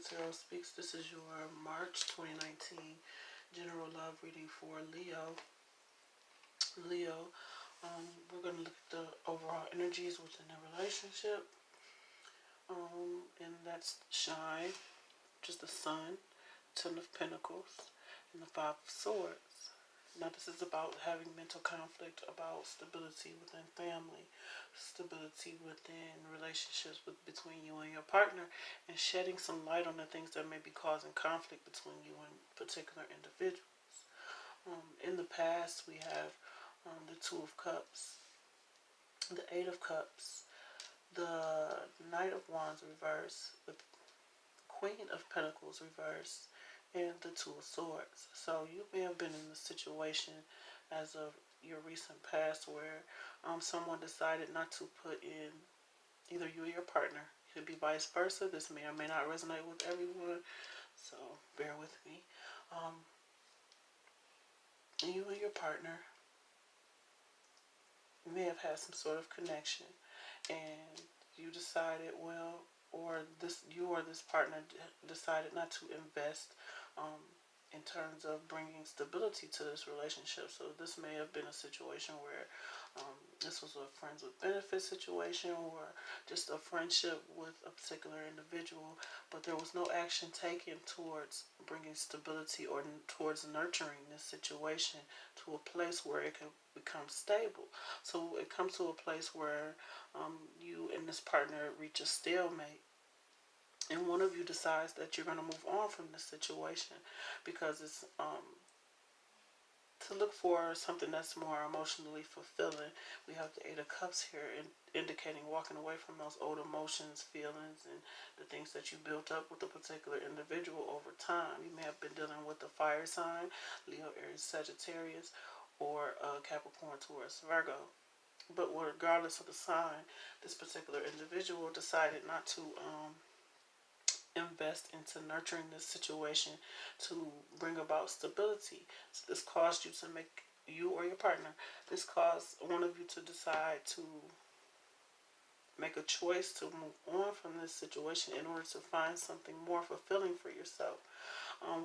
Tarot Speaks. This is your March 2019 general love reading for Leo. We're going to look at the overall energies within the relationship. And that's Shine, which is the Sun, Ten of Pentacles, and the Five of Swords. Now this is about having mental conflict, about stability within family, stability within relationships between you and your partner, and shedding some light on the things that may be causing conflict between you and particular individuals. In the past, we have the Two of Cups, the Eight of Cups, the Knight of Wands reverse, the Queen of Pentacles reverse, and the Two of Swords. So you may have been in a situation as of your recent past where someone decided not to put in, either you or your partner, it could be vice versa. This may or may not resonate with everyone, so bear with me. You and your partner may have had some sort of connection, and you decided, you or this partner decided not to invest in terms of bringing stability to this relationship. So this may have been a situation where this was a friends with benefits situation, or just a friendship with a particular individual, but there was no action taken towards bringing stability or towards nurturing this situation to a place where it can become stable. So it comes to a place where you and this partner reach a stalemate, and one of you decides that you're going to move on from this situation because it's to look for something that's more emotionally fulfilling. We have the Eight of Cups here, indicating walking away from those old emotions, feelings, and the things that you built up with a particular individual over time. You may have been dealing with a fire sign, Leo, Aries, Sagittarius, or Capricorn, Taurus, Virgo. But regardless of the sign, this particular individual decided not to invest into nurturing this situation to bring about stability. So this caused you to make, you or your partner, this caused one of you to decide to make a choice to move on from this situation in order to find something more fulfilling for yourself.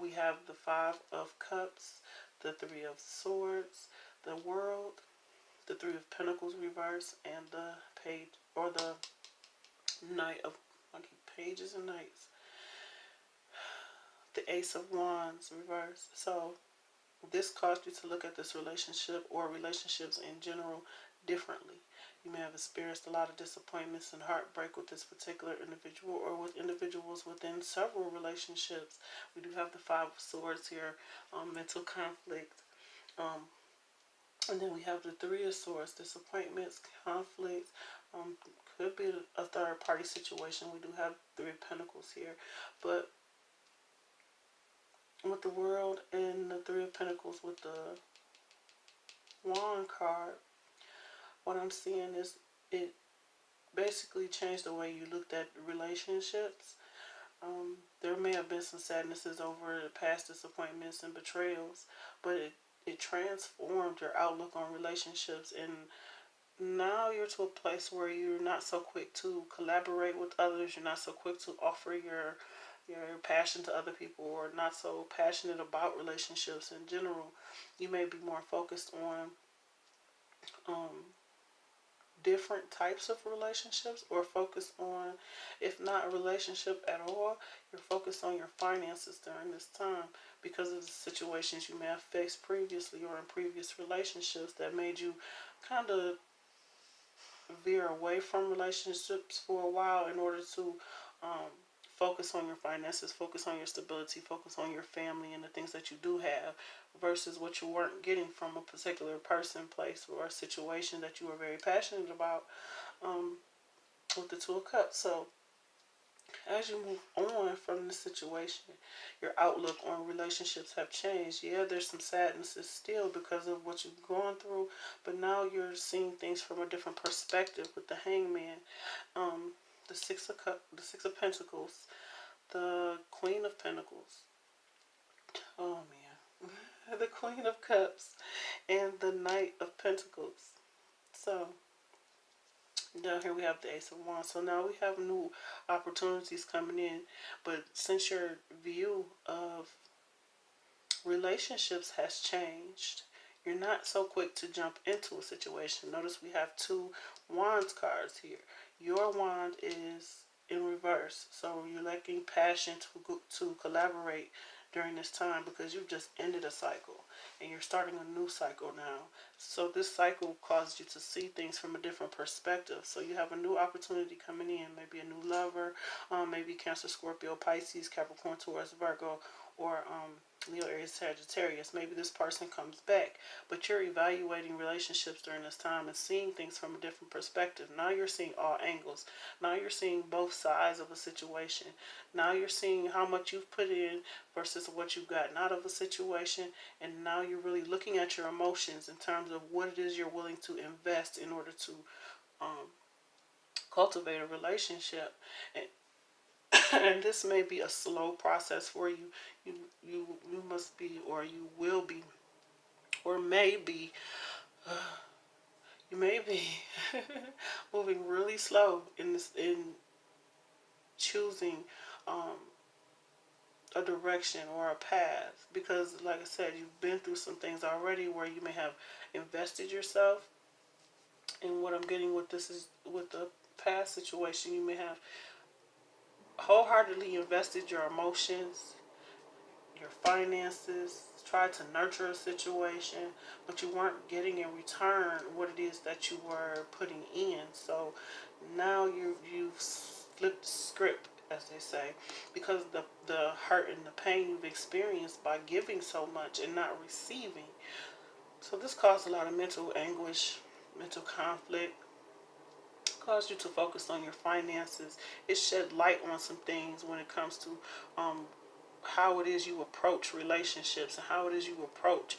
We have the Five of Cups, the Three of Swords, the World, the Three of Pentacles reverse, and the Page, or the Knight of, pages and knights, the Ace of Wands reverse. So this caused you to look at this relationship or relationships in general differently. You may have experienced a lot of disappointments and heartbreak with this particular individual, or with individuals within several relationships. We do have the Five of Swords here, mental conflict. And then we have the Three of Swords, disappointments, conflicts, could be a third party situation. We do have Three of Pentacles here. But with the World and the Three of Pentacles with the Wand card, what I'm seeing is it basically changed the way you looked at relationships. There may have been some sadnesses over the past disappointments and betrayals, but it transformed your outlook on relationships, and now you're to a place where you're not so quick to collaborate with others. You're not so quick to offer your passion to other people, or not so passionate about relationships in general. You may be more focused on different types of relationships, or focused on, if not a relationship at all, you're focused on your finances during this time because of the situations you may have faced previously or in previous relationships that made you kind of veer away from relationships for a while in order to focus on your finances, focus on your stability, focus on your family and the things that you do have, versus what you weren't getting from a particular person, place, or a situation that you were very passionate about with the Two of Cups. So as you move on from the situation, your outlook on relationships have changed. Yeah, there's some sadnesses still because of what you've gone through, but now you're seeing things from a different perspective with the Hangman, the Six of Pentacles, the Queen of Pentacles, oh man, the Queen of Cups, and the Knight of Pentacles. So Down here we have the Ace of Wands. So now we have new opportunities coming in. But since your view of relationships has changed, you're not so quick to jump into a situation. Notice we have two wands cards here. Your wand is in reverse, so you're lacking passion to collaborate during this time because you've just ended a cycle and you're starting a new cycle now. So this cycle caused you to see things from a different perspective. So you have a new opportunity coming in, maybe a new lover, maybe Cancer, Scorpio, Pisces, Capricorn, Taurus, Virgo, or Leo, Aries, Sagittarius. Maybe this person comes back, but you're evaluating relationships during this time and seeing things from a different perspective. Now you're seeing all angles. Now you're seeing both sides of a situation. Now you're seeing how much you've put in versus what you've gotten out of a situation. And now you're really looking at your emotions in terms of what it is you're willing to invest in order to cultivate a relationship. And and this may be a slow process for you. You must be, or you will be, or maybe you may be moving really slow in choosing a direction or a path, because like I said, you've been through some things already where you may have invested yourself. And what I'm getting with this is, with the past situation, you may have wholeheartedly invested your emotions, your finances, tried to nurture a situation, but you weren't getting in return what it is that you were putting in. So now you've flipped the script, as they say, because the hurt and the pain you've experienced by giving so much and not receiving. So this caused a lot of mental anguish, mental conflict, caused you to focus on your finances. It shed light on some things when it comes to how it is you approach relationships and how it is you approach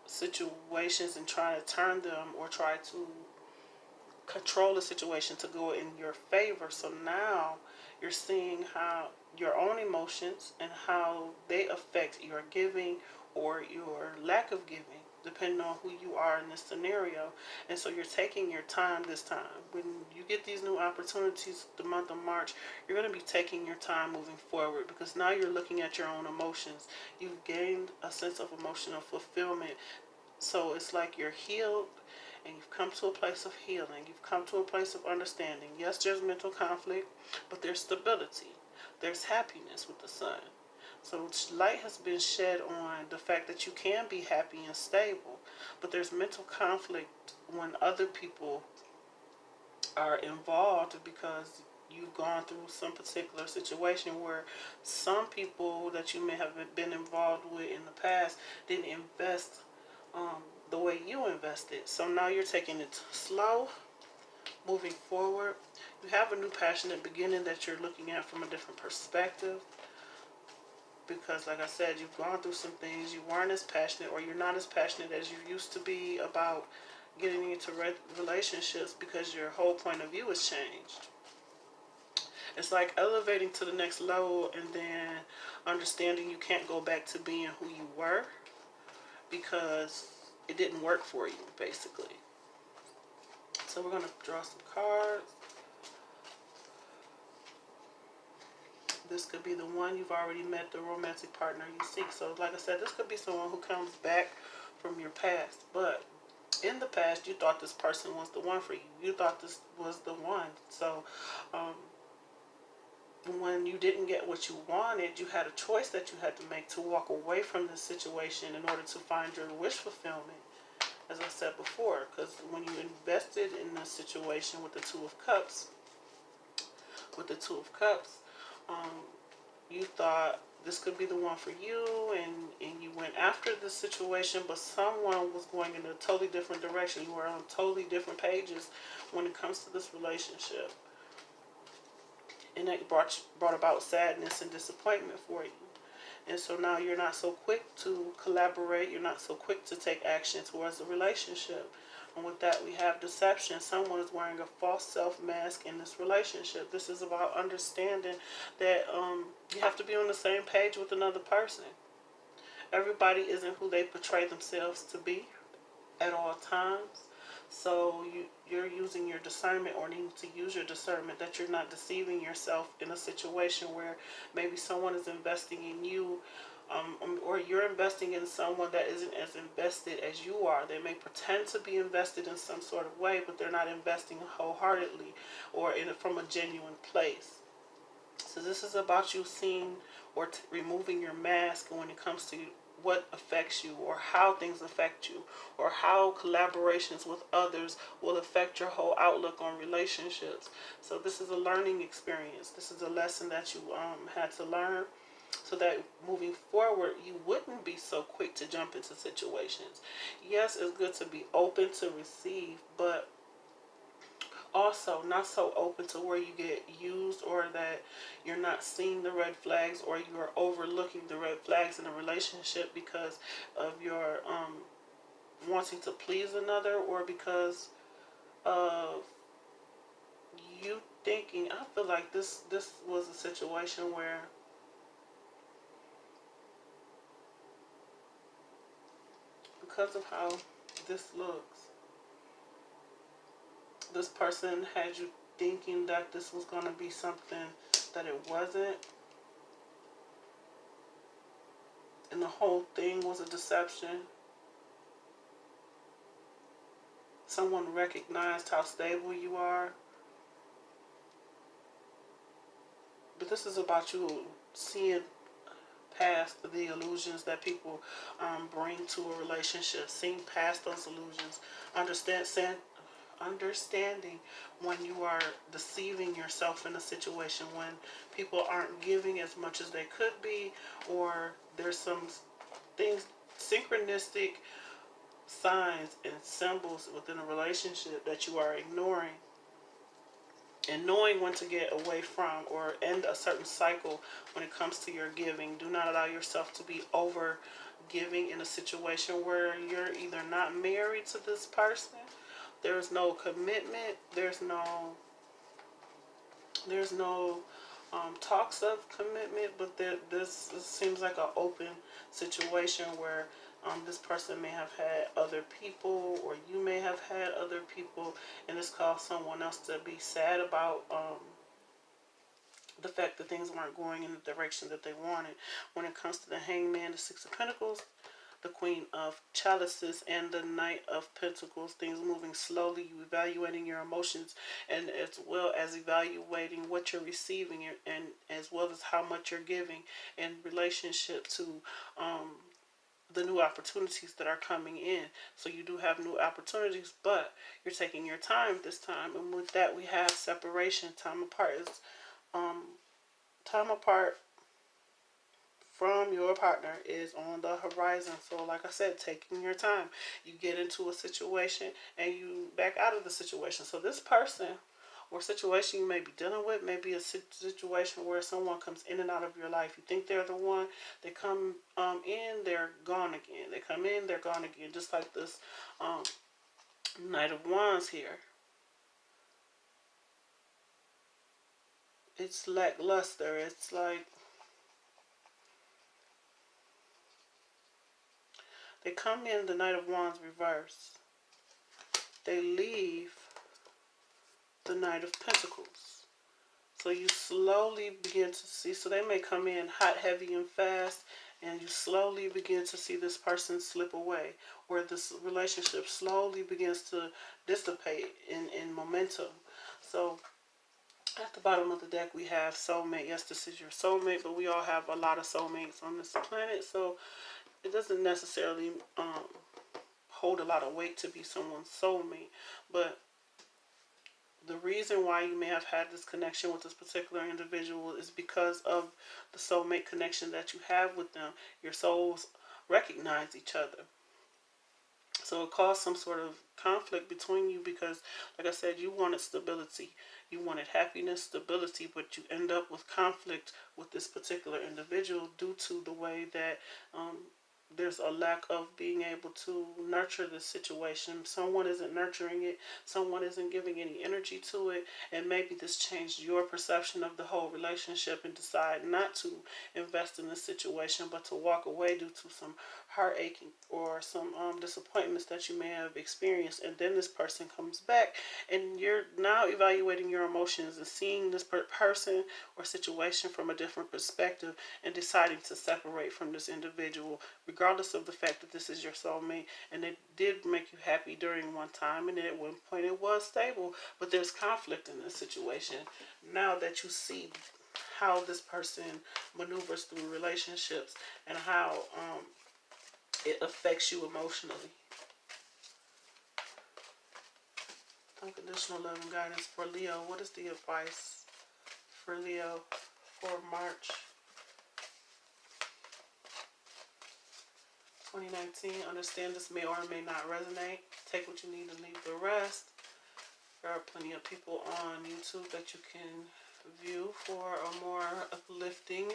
situations and try to turn them or try to control the situation to go in your favor. So now you're seeing how your own emotions and how they affect your giving or your lack of giving, depending on who you are in this scenario. And so you're taking your time this time. When you get these new opportunities the month of March, you're going to be taking your time moving forward, because now you're looking at your own emotions. You've gained a sense of emotional fulfillment. So it's like you're healed and you've come to a place of healing. You've come to a place of understanding. Yes, there's mental conflict, but there's stability. There's happiness with the sun. So light has been shed on the fact that you can be happy and stable, but there's mental conflict when other people are involved, because you've gone through some particular situation where some people that you may have been involved with in the past didn't invest the way you invested. So now you're taking it slow, moving forward. You have a new passionate beginning that you're looking at from a different perspective, because like I said, you've gone through some things. You weren't as passionate, or you're not as passionate as you used to be about getting into relationships, because your whole point of view has changed. It's like elevating to the next level and then understanding you can't go back to being who you were because it didn't work for you, basically. So we're going to draw some cards. This could be the one you've already met, the romantic partner you seek. So like I said, this could be someone who comes back from your past. But in the past, you thought this person was the one for you. You thought this was the one. So when you didn't get what you wanted, you had a choice that you had to make to walk away from this situation in order to find your wish fulfillment, as I said before. Because when you invested in this situation with the Two of Cups, you thought this could be the one for you, and you went after this situation, but someone was going in a totally different direction. You were on totally different pages when it comes to this relationship. And it brought about sadness and disappointment for you. And so now you're not so quick to collaborate. You're not so quick to take action towards the relationship. And with that, we have deception. Someone is wearing a false self mask in this relationship. This is about understanding that you have to be on the same page with another person. Everybody isn't who they portray themselves to be at all times. So you're using your discernment, or needing to use your discernment, that you're not deceiving yourself in a situation where maybe someone is investing in you, or you're investing in someone that isn't as invested as you are. They may pretend to be invested in some sort of way, but they're not investing wholeheartedly or from a genuine place. So this is about you seeing or removing your mask when it comes to what affects you, or how things affect you, or how collaborations with others will affect your whole outlook on relationships. So this is a learning experience. This is a lesson that you had to learn, so that moving forward you wouldn't be so quick to jump into situations. Yes, it's good to be open to receive, but also not so open to where you get used, or that you're not seeing the red flags, or you are overlooking the red flags in a relationship because of your wanting to please another, or because of you thinking. I feel like this was a situation where because of how this looks, this person had you thinking that this was going to be something that it wasn't, and the whole thing was a deception. Someone recognized how stable you are, but this is about you seeing past the illusions that people bring to a relationship, seeing past those illusions, understanding when you are deceiving yourself in a situation, when people aren't giving as much as they could be, or there's some things, synchronistic signs and symbols within a relationship that you are ignoring, and knowing when to get away from or end a certain cycle when it comes to your giving. Do not allow yourself to be over giving in a situation where you're either not married to this person, there's no commitment, there's no talks of commitment, but this seems like an open situation where this person may have had other people, or you may have had other people, and this caused someone else to be sad about the fact that things weren't going in the direction that they wanted. When it comes to the Hangman, the Six of Pentacles, the Queen of Chalices, and the Knight of Pentacles, things moving slowly, you evaluating your emotions, and as well as evaluating what you're receiving, and as well as how much you're giving in relationship to the new opportunities that are coming in. So you do have new opportunities, but you're taking your time this time. And with that, we have separation. Time apart is time apart from your partner is on the horizon. So like I said, taking your time. You get into a situation and you back out of the situation. So this person or situation you may be dealing with may be a situation where someone comes in and out of your life. You think they're the one. They come in, they're gone again. They come in, they're gone again. Just like this Knight of Wands here. It's lackluster. It's like they come in, the Knight of Wands reverse. They leave, the Knight of Pentacles. So you slowly begin to see, so they may come in hot, heavy, and fast, and you slowly begin to see this person slip away, where this relationship slowly begins to dissipate in momentum. So at the bottom of the deck we have soulmate. Yes, this is your soulmate, but we all have a lot of soulmates on this planet, so it doesn't necessarily hold a lot of weight to be someone's soulmate. But the reason why you may have had this connection with this particular individual is because of the soulmate connection that you have with them. Your souls recognize each other. So it caused some sort of conflict between you because, like I said, you wanted stability. You wanted happiness, stability, but you end up with conflict with this particular individual due to the way that there's a lack of being able to nurture this situation. Someone isn't nurturing it. Someone isn't giving any energy to it. And maybe this changed your perception of the whole relationship and decide not to invest in this situation, but to walk away due to some heartache or some disappointments that you may have experienced, and then this person comes back, and you're now evaluating your emotions and seeing this person or situation from a different perspective, and deciding to separate from this individual, regardless of the fact that this is your soulmate, and it did make you happy during one time, and at one point it was stable, but there's conflict in this situation. Now that you see how this person maneuvers through relationships and how it affects you emotionally. Unconditional love and guidance for Leo. What is the advice for Leo for March 2019? Understand this may or may not resonate. Take what you need and leave the rest. There are plenty of people on YouTube that you can view for a more uplifting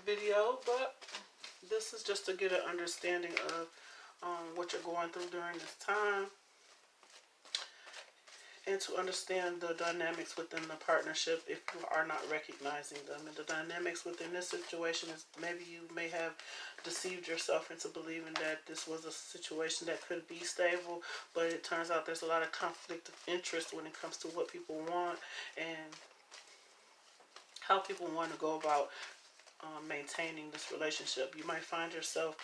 video, but this is just to get an understanding of what you're going through during this time, and to understand the dynamics within the partnership if you are not recognizing them. And the dynamics within this situation is maybe you may have deceived yourself into believing that this was a situation that could be stable, but it turns out there's a lot of conflict of interest when it comes to what people want and how people want to go about maintaining this relationship. You might find yourself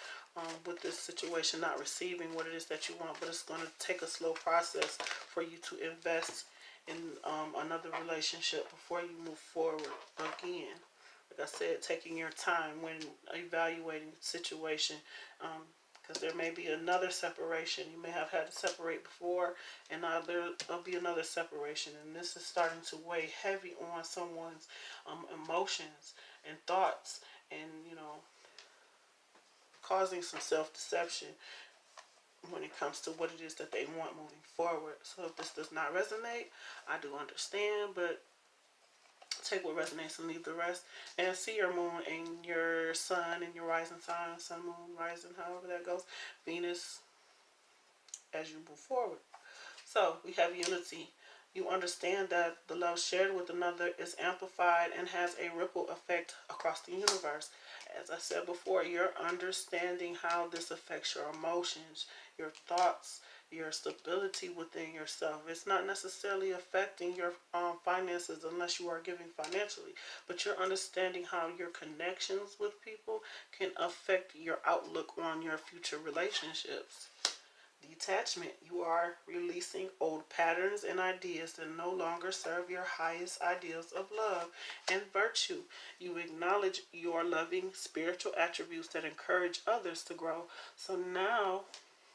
with this situation not receiving what it is that you want, but it's going to take a slow process for you to invest in another relationship before you move forward again. Like I said, taking your time when evaluating the situation, because there may be another separation. You may have had to separate before, and now there'll be another separation, and this is starting to weigh heavy on someone's emotions and thoughts, and causing some self-deception when it comes to what it is that they want moving forward. So if this does not resonate, I do understand, but take what resonates and leave the rest. And see your moon and your sun and your rising sign, sun, moon, rising, however that goes, Venus, as you move forward. So we have unity. You understand that the love shared with another is amplified and has a ripple effect across the universe. As I said before, you're understanding how this affects your emotions, your thoughts, your stability within yourself. It's not necessarily affecting your finances unless you are giving financially, but you're understanding how your connections with people can affect your outlook on your future relationships. Detachment. You are releasing old patterns and ideas that no longer serve your highest ideals of love and virtue. You acknowledge your loving spiritual attributes that encourage others to grow. So now,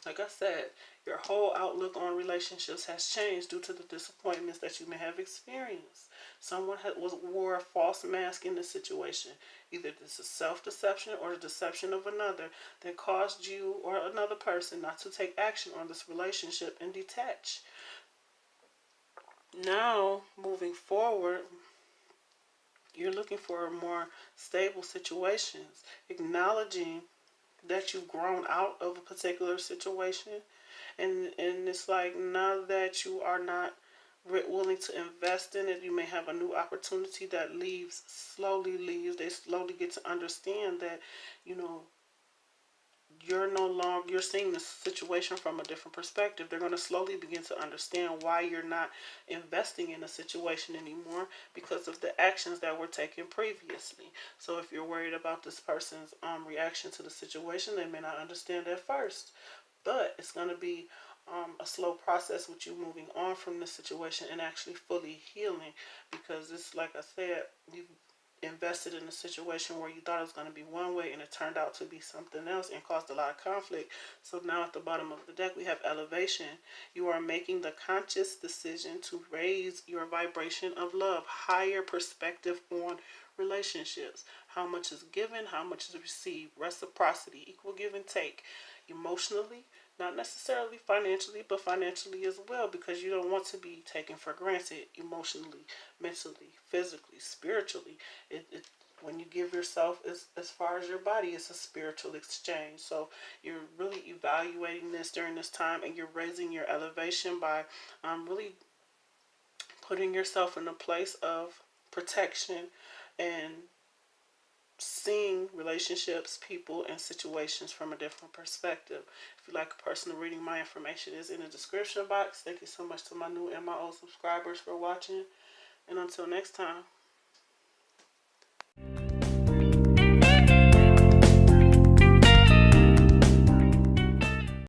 like I said, your whole outlook on relationships has changed due to the disappointments that you may have experienced. Someone wore a false mask in this situation. Either this is self-deception or the deception of another that caused you or another person not to take action on this relationship and detach. Now, moving forward, you're looking for more stable situations, acknowledging that you've grown out of a particular situation, and it's like now that you are not willing to invest in it, you may have a new opportunity that slowly leaves. They slowly get to understand that you're no longer, you're seeing the situation from a different perspective. They're going to slowly begin to understand why you're not investing in a situation anymore, because of the actions that were taken previously. So if you're worried about this person's reaction to the situation, they may not understand at first, but it's going to be a slow process with you moving on from this situation and actually fully healing, because it's like I said, you've invested in a situation where you thought it was going to be one way and it turned out to be something else and caused a lot of conflict. So now at the bottom of the deck we have elevation. You are making the conscious decision to raise your vibration of love, higher perspective on relationships. How much is given, how much is received, reciprocity, equal give and take. Emotionally, not necessarily financially, but financially as well, because you don't want to be taken for granted emotionally, mentally, physically, spiritually. When you give yourself, as far as your body, it's a spiritual exchange. So you're really evaluating this during this time, and you're raising your elevation by really putting yourself in a place of protection and seeing relationships, people, and situations from a different perspective. If you like a personal reading, my information is in the description box. Thank you so much to my new and my old subscribers for watching. And until next time.